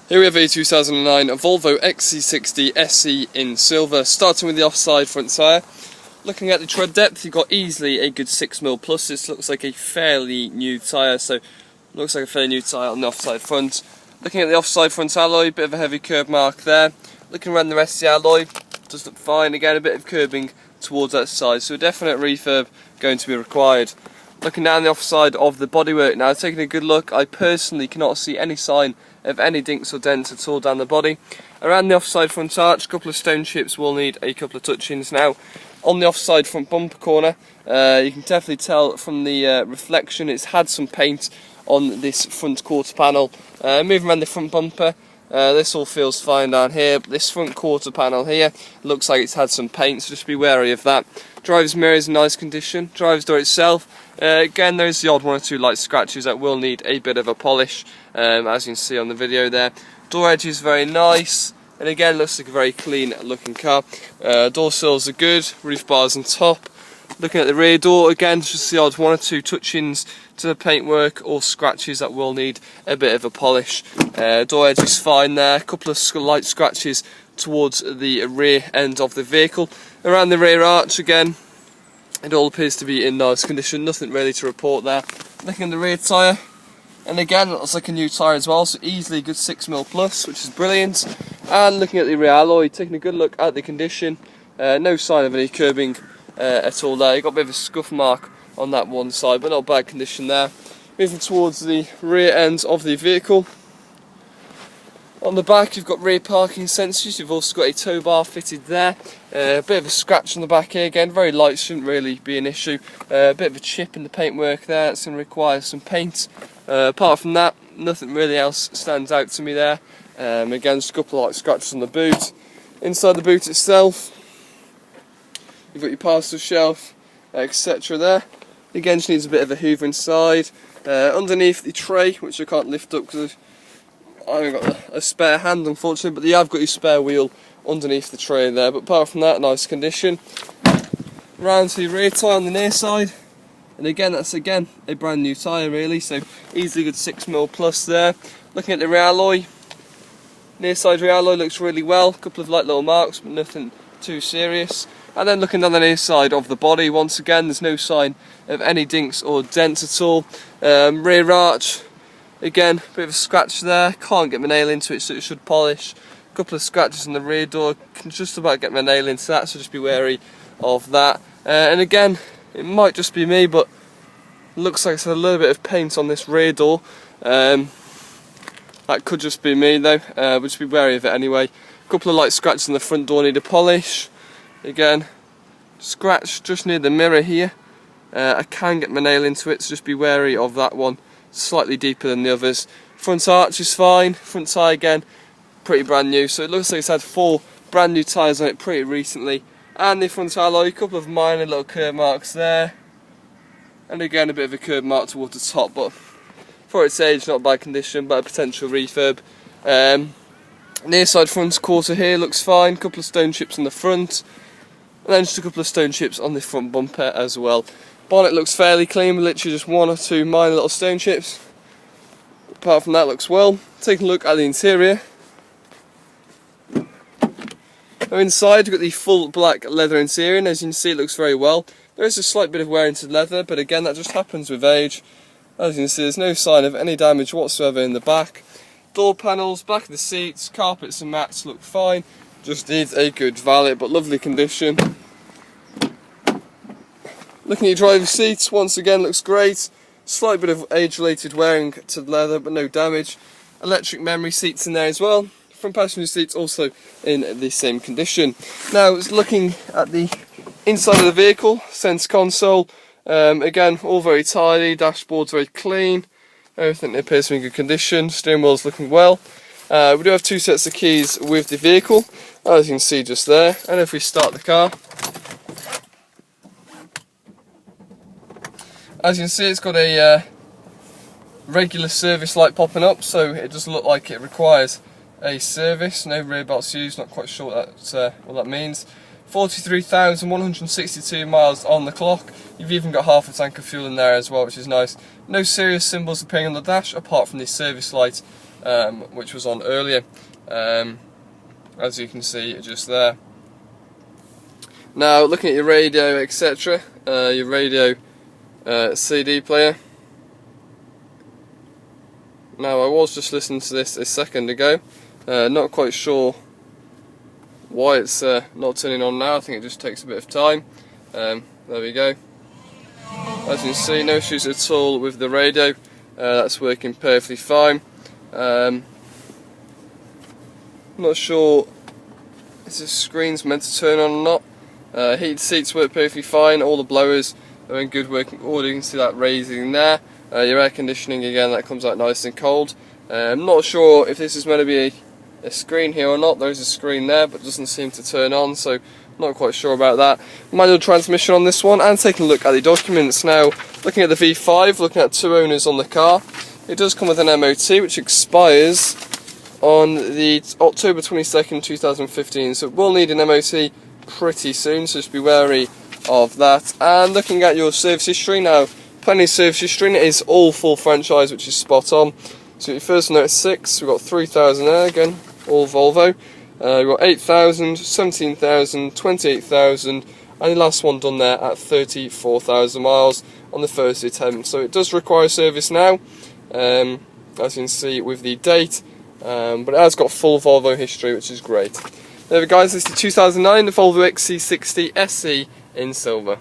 Here we have a 2009 Volvo XC60 SE in silver, starting with the offside front tyre. Looking at the tread depth, you've got easily a good 6mm plus. This looks like a fairly new tyre, so looks like a fairly new tyre on the offside front. Looking at the offside front alloy, bit of a heavy curb mark there. Looking around the rest of the alloy, does look fine. Again, a bit of curbing towards that side, so a definite refurb going to be required. Looking down the offside of the bodywork now, taking a good look, I personally cannot see any sign of any dinks or dents at all down the body. Around the offside front arch, a couple of stone chips will need a couple of touch-ins now. On the offside front bumper corner, you can definitely tell from the reflection it's had some paint on this front quarter panel. Moving around the front bumper, this all feels fine down here, but this front quarter panel here looks like it's had some paint, so just be wary of that. Driver's mirror is in nice condition. Driver's door itself, again, there's the odd one or two light scratches that will need a bit of a polish, as you can see on the video there. Door edge is very nice, and again, looks like a very clean looking car. Door sills are good, roof bars on top. Looking at the rear door, again, just the odd one or two touch-ins to the paintwork or scratches that will need a bit of a polish. Door edge is fine there, a couple of light scratches towards the rear end of the vehicle. Around the rear arch, again, it all appears to be in nice condition, nothing really to report there. Looking at the rear tyre, and again, it looks like a new tyre as well, so easily a good 6mm plus, which is brilliant. And looking at the rear alloy, taking a good look at the condition, no sign of any curbing at all there. You've got a bit of a scuff mark on that one side, but not bad condition there. Moving towards the rear end of the vehicle. On the back, you've got rear parking sensors. You've also got a tow bar fitted there. A bit of a scratch on the back here, again, very light, shouldn't really be an issue. A bit of a chip in the paintwork there, it's going to require some paint. Apart from that, nothing really else stands out to me there. Again, just a couple of light scratches on the boot. Inside the boot itself, you've got your parcel shelf, etc. there. Again, just needs a bit of a hoover inside. Underneath the tray, which I can't lift up because I haven't got a spare hand, unfortunately, but you have got your spare wheel underneath the tray there. But apart from that, nice condition. Round to the rear tyre on the near side, and again, that's again a brand new tyre really, so easily good 6mm plus there. Looking at the rear alloy, near side rear alloy looks really well. A couple of light little marks, but nothing too serious. And then looking down the near side of the body, once again, there's no sign of any dinks or dents at all. Rear arch, again, a bit of a scratch there. Can't get my nail into it, so it should polish. A couple of scratches on the rear door. Can just about get my nail into that, so just be wary of that. And again, it might just be me, but looks like it's had a little bit of paint on this rear door. That could just be me though, but just be wary of it anyway. A couple of light scratches on the front door need a polish. Again, scratch just near the mirror here. I can get my nail into it, so just be wary of that one. Slightly deeper than the others. Front arch is fine. Front tyre again, pretty brand new. So it looks like it's had 4 brand new tyres on it pretty recently. And the front alloy, a couple of minor little curb marks there. And again, a bit of a curb mark towards the top, but for its age, not bad condition, but a potential refurb. Near side front quarter here looks fine. Couple of stone chips on the front. And then just a couple of stone chips on the front bumper as well. Bonnet looks fairly clean, with literally just 1 or 2 minor little stone chips. Apart from that, looks well. Taking a look at the interior. Now inside, we've got the full black leather interior, and as you can see, it looks very well. There is a slight bit of wear into the leather, but again, that just happens with age. As you can see, there's no sign of any damage whatsoever in the back. Door panels, back of the seats, carpets and mats look fine. Just needs a good valet, but lovely condition. Looking at your driver's seats, once again looks great. Slight bit of age-related wearing to the leather, but no damage. Electric memory seats in there as well. Front passenger seats also in the same condition. Now, looking at the inside of the vehicle, centre console. Again, all very tidy. Dashboard's very clean. Everything appears to be in good condition. Steering wheel's looking well. We do have 2 sets of keys with the vehicle, as you can see just there. And if we start the car, as you can see, it's got a regular service light popping up, so it does look like it requires a service. No rear belts used, not quite sure what that means. 43,162 miles on the clock. You've even got half a tank of fuel in there as well, which is nice. No serious symbols appearing on the dash apart from the service light which was on earlier, as you can see just there. Now looking at your radio, etc., your radio CD player. Now I was just listening to this a second ago, not quite sure why it's not turning on now. I think it just takes a bit of time. There we go. As you can see, no issues at all with the radio. That's working perfectly fine. Not sure if this screen's meant to turn on or not. Heated seats work perfectly fine. All the blowers are in good working order. You can see that raising there. Your air conditioning, again, that comes out nice and cold. I'm not sure if this is meant to be a screen here or not. There is a screen there, but it doesn't seem to turn on, so not quite sure about that. Manual transmission on this one, and taking a look at the documents now. Looking at the V5, looking at 2 owners on the car. It does come with an MOT, which expires on the October 22nd, 2015, so it will need an MOT pretty soon, so just be wary of that. And looking at your service history now, plenty of service history. It is all full franchise, which is spot on. So your first note is 6, we've got 3,000 there, again, all Volvo. We've got 8,000, 17,000, 28,000, and the last one done there at 34,000 miles on the first attempt. So it does require service now, as you can see with the date, but it has got full Volvo history, which is great. There we go guys, this is the 2009 Volvo XC60 SE in silver.